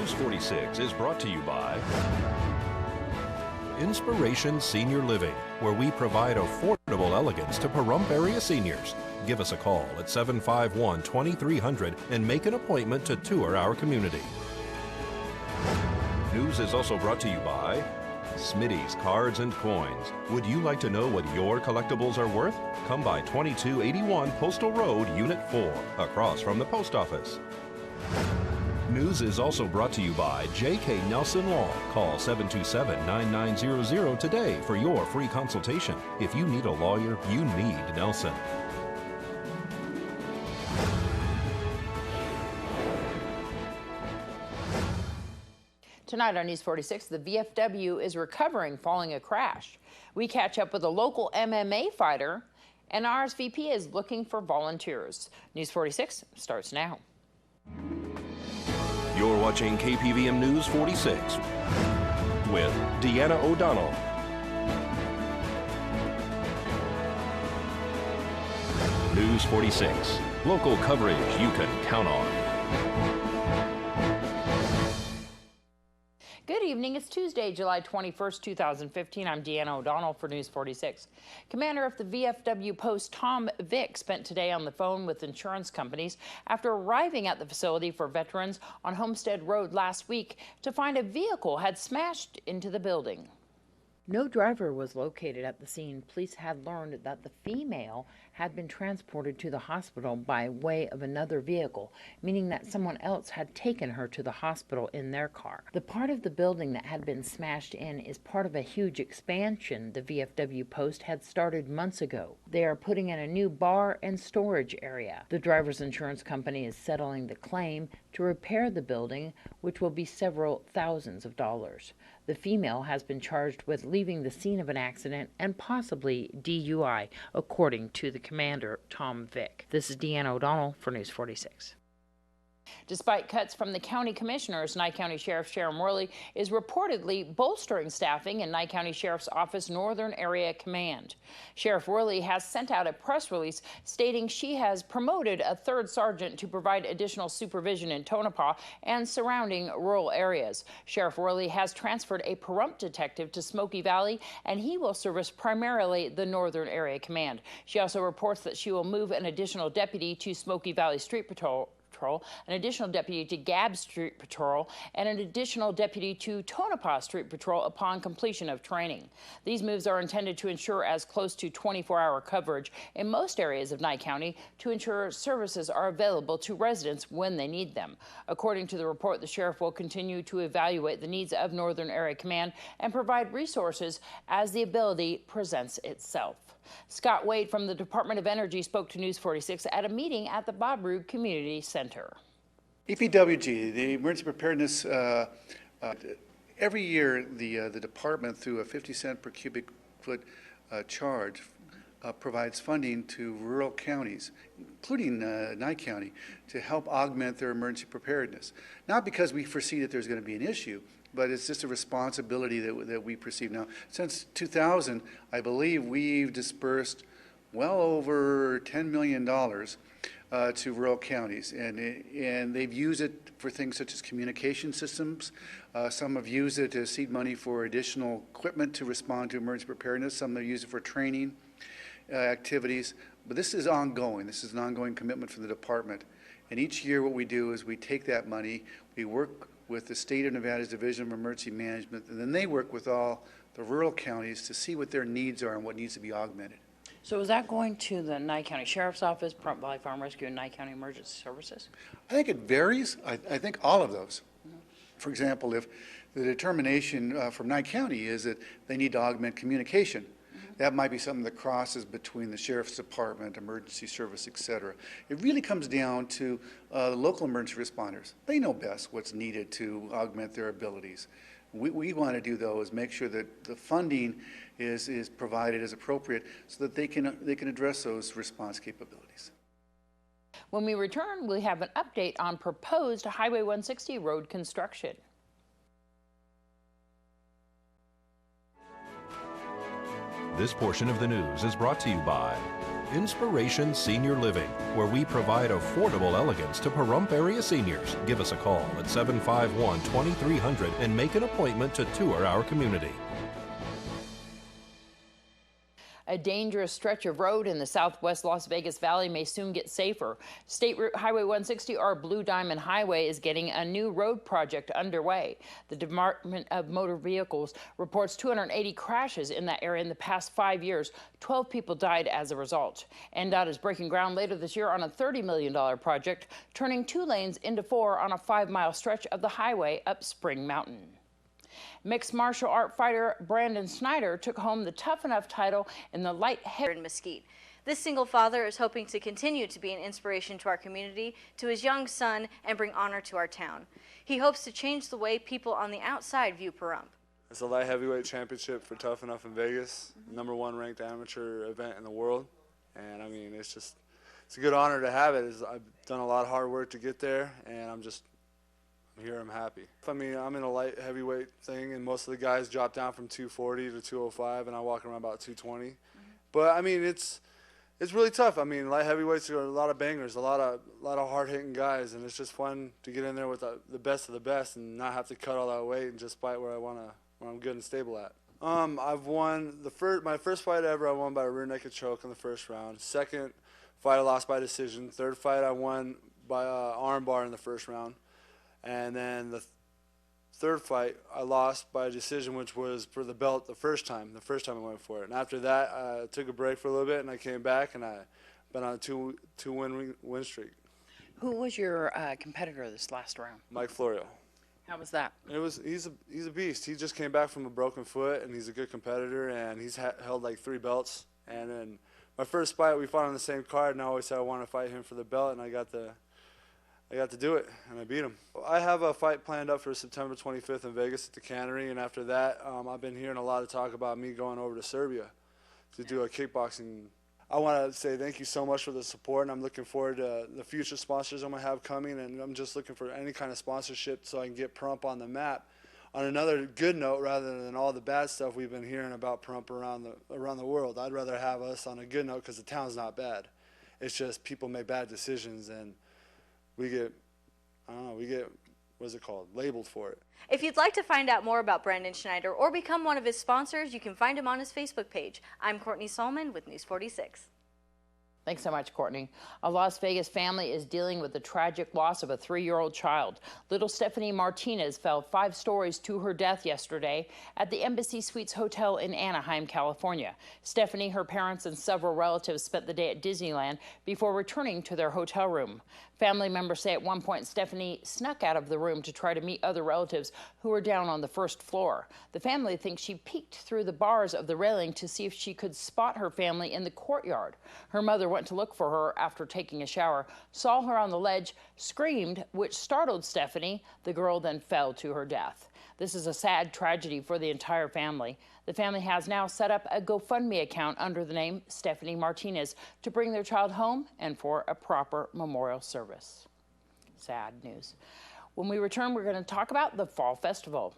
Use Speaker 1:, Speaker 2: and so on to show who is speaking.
Speaker 1: News 46 is brought to you by Inspiration Senior Living, where we provide affordable elegance to Pahrump area seniors. Give us a call at 751-2300 and make an appointment to tour our community. News is also brought to you by Smitty's Cards and Coins. Would you like to know what your collectibles are worth? Come by 2281 Postal Road, Unit 4, across from the post office. News is also brought to you by J.K. Nelson Law. Call 727-9900 today for your free consultation. If you need a lawyer, you need Nelson.
Speaker 2: Tonight on News 46, the VFW is recovering following a crash. We catch up with a local MMA fighter, and RSVP is looking for volunteers. News 46 starts now.
Speaker 1: You're watching KPVM News 46 with Deanna O'Donnell. News 46, local coverage you can count on.
Speaker 2: Good evening. It's Tuesday, July 21st, 2015. I'm Deanna O'Donnell for News 46. Commander of the VFW post Tom Vick spent today on the phone with insurance companies after arriving at the facility for veterans on Homestead Road last week to find a vehicle had smashed into the building. No driver was located at the scene. Police had learned that the female had been transported to the hospital by way of another vehicle, meaning that someone else had taken her to the hospital in their car. The part of the building that had been smashed in is part of a huge expansion the VFW post had started months ago. They are putting in a new bar and storage area. The driver's insurance company is settling the claim to repair the building, which will be several thousands of dollars. The female has been charged with leaving the scene of an accident and possibly DUI, according to the commander, Tom Vick. This is Deanna O'Donnell for News 46. Despite cuts from the county commissioners, Nye County Sheriff Sharon Worley is reportedly bolstering staffing in Nye County Sheriff's Office Northern Area Command. Sheriff Worley has sent out a press release stating she has promoted a third sergeant to provide additional supervision in Tonopah and surrounding rural areas. Sheriff Worley has transferred a Pahrump detective to Smoky Valley, and he will service primarily the Northern Area Command. She also reports that she will move an additional deputy to Smoky Valley Street Patrol, an additional deputy to Gab Street Patrol, and an additional deputy to Tonopah Street Patrol upon completion of training. These moves are intended to ensure as close to 24-hour coverage in most areas of Nye County to ensure services are available to residents when they need them. According to the report, the sheriff will continue to evaluate the needs of Northern Area Command and provide resources as the ability presents itself. Scott Wade from the Department of Energy spoke to News 46 at a meeting at the Bob Roode Community Center.
Speaker 3: EPWG, the Emergency Preparedness, every year the department, through a 50-cent per cubic foot charge, provides funding to rural counties, including Nye County, to help augment their emergency preparedness. Not because we foresee that there's going to be an issue, but it's just a responsibility that we perceive now. Since 2000, I believe we've dispersed well over $10 million to rural counties, and they've used it for things such as communication systems. Some have used it to seed money for additional equipment to respond to emergency preparedness. Some have used it for training activities. But this is ongoing. This is an ongoing commitment from the department. And each year what we do is we take that money, we work with the State of Nevada's Division of Emergency Management, and then they work with all the rural counties to see what their needs are and what needs to be augmented.
Speaker 2: So is that going to the Nye County Sheriff's Office, Pahrump Valley Farm Rescue, and Nye County Emergency Services?
Speaker 3: I think it varies. I think all of those. For example, if the determination from Nye County is that they need to augment communication, that might be something that crosses between the Sheriff's Department, Emergency Service, et cetera. It really comes down to the local emergency responders. They know best what's needed to augment their abilities. We want to do, though, is make sure that the funding is provided as appropriate so that they can address those response capabilities.
Speaker 2: When we return, we have an update on proposed Highway 160 road construction.
Speaker 1: This portion of the news is brought to you by Inspiration Senior Living, where we provide affordable elegance to Pahrump area seniors. Give us a call at 751-2300 and make an appointment to tour our community.
Speaker 2: A dangerous stretch of road in the southwest Las Vegas Valley may soon get safer. State Route Highway 160, or Blue Diamond Highway, is getting a new road project underway. The Department of Motor Vehicles reports 280 crashes in that area in the past 5 years. 12 people died as a result. NDOT is breaking ground later this year on a $30 million project, turning 2 lanes into 4 on a 5-mile stretch of the highway up Spring Mountain. Mixed martial art fighter Brandon Snyder took home the Tough Enough title in the light heavy
Speaker 4: in Mesquite. This single father is hoping to continue to be an inspiration to our community, to his young son, and bring honor to our town. He hopes to change the way people on the outside view Pahrump.
Speaker 5: It's a light heavyweight championship for Tough Enough in Vegas, #1 ranked amateur event in the world. And I mean, it's a good honor to have it. I've done a lot of hard work to get there, and I'm here, I'm happy. I mean, I'm in a light heavyweight thing, and most of the guys drop down from 240 to 205, and I walk around about 220. But I mean, it's really tough. I mean, light heavyweights are a lot of bangers, a lot of hard-hitting guys, and it's just fun to get in there with the best of the best and not have to cut all that weight and just fight where I'm good and stable at. I've won my first fight ever. I won by a rear naked choke in the first round. Second fight I lost by decision. Third fight I won by arm bar in the first round. And then the third fight, I lost by a decision, which was for the belt the first time I went for it. And after that, I took a break for a little bit, and I came back, and I've been on a two-win streak.
Speaker 2: Who was your competitor this last round?
Speaker 5: Mike Florio.
Speaker 2: How was that?
Speaker 5: He's a beast. He just came back from a broken foot, and he's a good competitor, and he's held like 3 belts. And then my first fight, we fought on the same card, and I always said I wanted to fight him for the belt, and I got to do it, and I beat him. I have a fight planned up for September 25th in Vegas at the Cannery, and after that, I've been hearing a lot of talk about me going over to Serbia to do a kickboxing. I want to say thank you so much for the support, and I'm looking forward to the future sponsors I'm going to have coming, and I'm just looking for any kind of sponsorship so I can get Pahrump on the map. On another good note, rather than all the bad stuff we've been hearing about Pahrump around the world, I'd rather have us on a good note because the town's not bad. It's just people make bad decisions, and we get, what's it called, labeled for it.
Speaker 4: If you'd like to find out more about Brandon Schneider or become one of his sponsors, you can find him on his Facebook page. I'm Courtney Solomon with News 46.
Speaker 2: Thanks so much, Courtney. A Las Vegas family is dealing with the tragic loss of a 3-year-old child. Little Stephanie Martinez fell 5 stories to her death yesterday at the Embassy Suites Hotel in Anaheim, California. Stephanie, her parents, and several relatives spent the day at Disneyland before returning to their hotel room. Family members say at one point Stephanie snuck out of the room to try to meet other relatives who were down on the first floor. The family thinks she peeked through the bars of the railing to see if she could spot her family in the courtyard. Her mother went to look for her after taking a shower, saw her on the ledge, screamed, which startled Stephanie. The girl then fell to her death. This is a sad tragedy for the entire family. The family has now set up a GoFundMe account under the name Stephanie Martinez to bring their child home and for a proper memorial service. Sad news. When we return, we're going to talk about the Fall Festival.